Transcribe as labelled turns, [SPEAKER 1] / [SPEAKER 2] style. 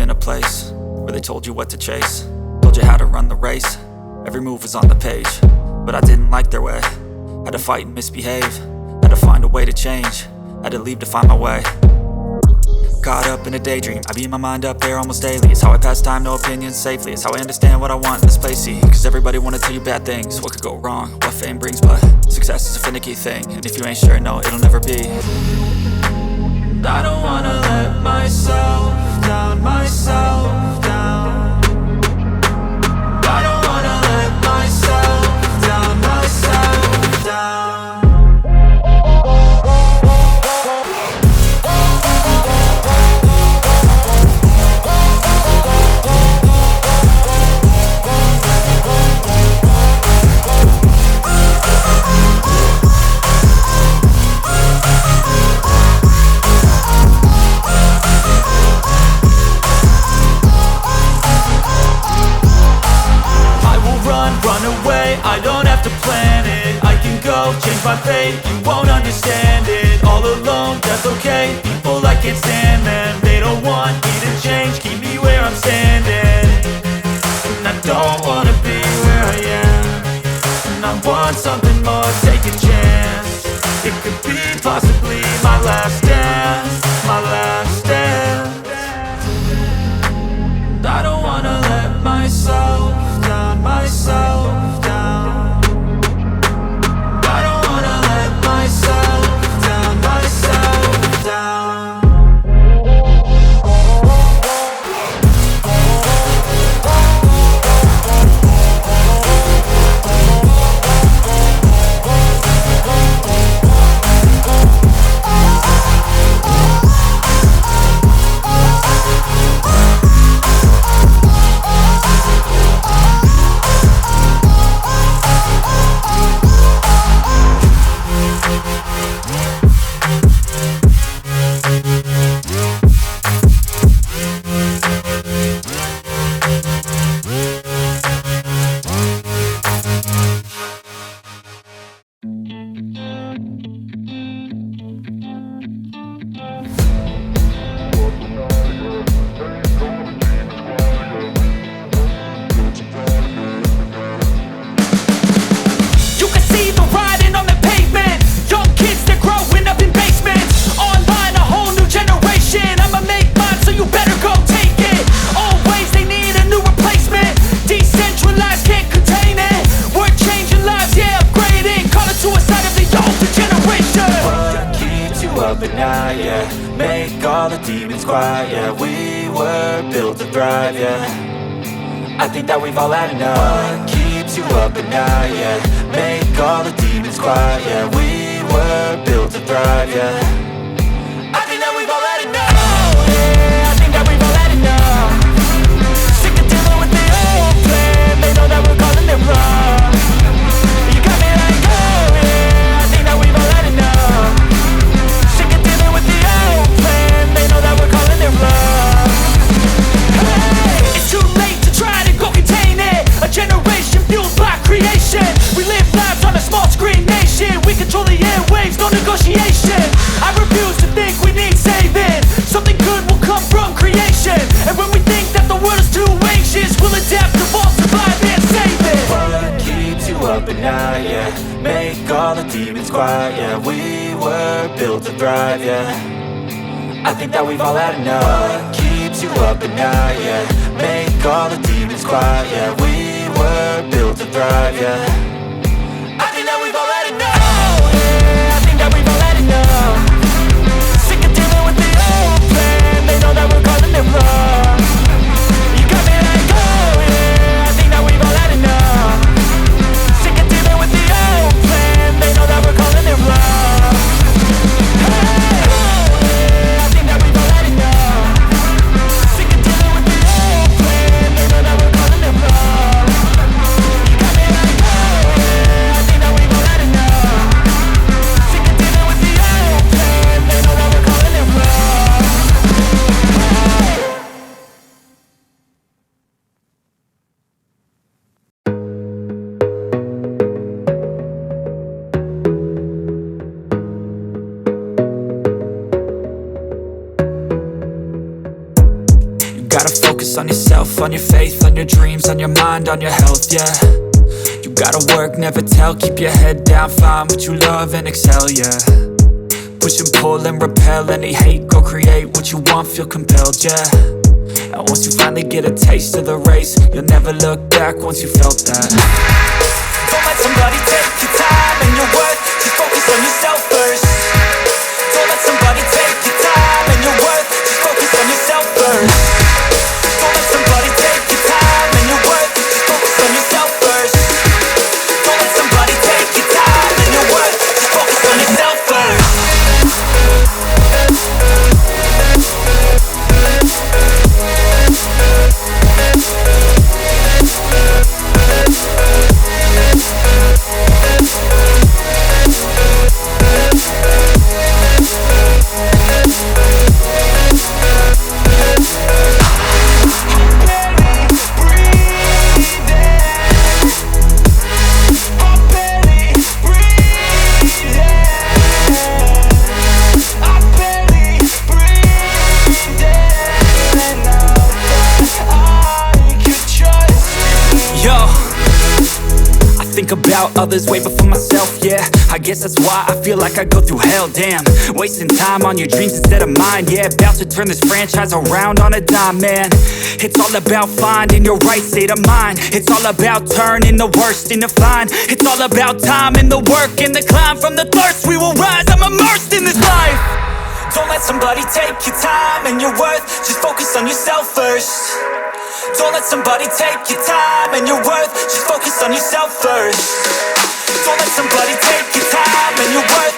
[SPEAKER 1] in a place where they told you what to chase, told you how to run the race. Every move was on the page, but I didn't like their way. Had to fight and misbehave, had to find a way to change, had to leave to find my way. Caught up in a daydream, I beat my mind up there almost daily. It's how I pass time, no opinions safely. It's how I understand what I want in this place, see. Cause everybody wanna tell you bad things, what could go wrong, what fame brings. But success is a finicky thing, and if you ain't sure, no, it'll never be. And I don't wanna let myself down, myself down. I don't wanna let myself down, myself down. I don't have to plan it, I can go change my fate. You won't understand it, all alone, that's okay. People I can't stand them, they don't want me to change. Keep me where I'm standing, and I don't wanna be where I am. And I want something more, take a chance. It could be possibly my last dance, my last dance. And I don't wanna let myself down, myself down.
[SPEAKER 2] I think that we've all had enough. What keeps you up at night, yeah? Make all the demons quiet, yeah. We were built to thrive, yeah. I think that we've all had enough, yeah. I think that we've all had enough. Sick of dealing with the old plan. They know that we're calling it wrong. You got me like, oh yeah. I think that we've all had enough. Sick of dealing with the old plan. They know that we're calling it wrong. Hey, it's too late to try to go contain it. A generation fueled by creation. We live lives on a small screen nation. We control the airwaves, no negotiation. I refuse to think we need saving. Something good will come from creation. And when we think that the world is too anxious, we'll adapt, evolve, survive and save it. What keeps you up at night, yeah? Make all the demons quiet, yeah. We were built to thrive, yeah. I think that we've all had enough. What keeps you up at night, yeah? Make all the demons quiet, yeah. We were built to thrive, yeah. I think that we've all had enough, yeah. I think that we've all had enough. Sick of dealing with the old plan. They know that we're calling it wrong. You got me like, oh yeah. I think that we've all had enough. Sick of dealing with the old plan. They know that we're calling it wrong. Hey, oh yeah. I think that we've all had enough. Sick of dealing with the old plan. They know that we're calling it wrong. You got me like, oh
[SPEAKER 1] focus on yourself, on your faith, on your dreams, on your mind, on your health, yeah. You gotta work, never tell, keep your head down, find what you love and excel, yeah. Push and pull and repel any hate, go create what you want, feel compelled, yeah. And once you finally get a taste of the race, you'll never look back once you felt that. Don't let somebody take your time and your worth, just focus on yourself first. Don't let somebody take your time and your worth, just focus on yourself first. Don't let somebody take your time and your worth, just focus on yourself first. Don't let somebody take your time and your worth, just focus on yourself first. Think about others way before myself, yeah. I guess that's why I feel like I go through hell, damn. Wasting time on your dreams instead of mine, yeah. About to turn this franchise around on a dime, man. It's all about finding your right state of mind. It's all about turning the worst into fine. It's all about time and the work and the climb. From the thirst we will rise, I'm immersed in this life. Don't let somebody take your time and your worth, just focus on yourself first. Don't let somebody take your time and your worth, just focus on yourself first. Don't let somebody take your time and your worth,